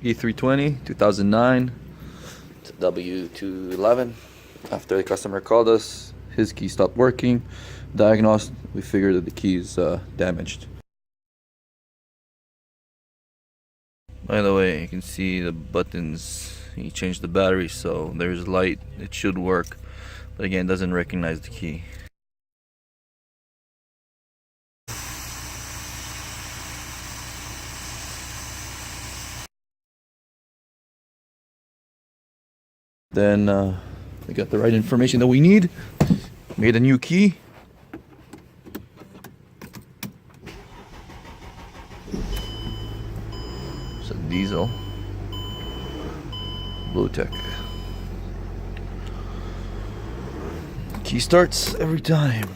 E320, 2009. It's a W211. After the customer called us, his key stopped working. Diagnosed, we figured that the key is damaged. By the way, you can see the buttons. He changed the battery, so there's light. It should work, but again, it doesn't recognize the key. Then we got the right information that we need. Made a new key. It's a diesel. Blue-tech. Key starts every time.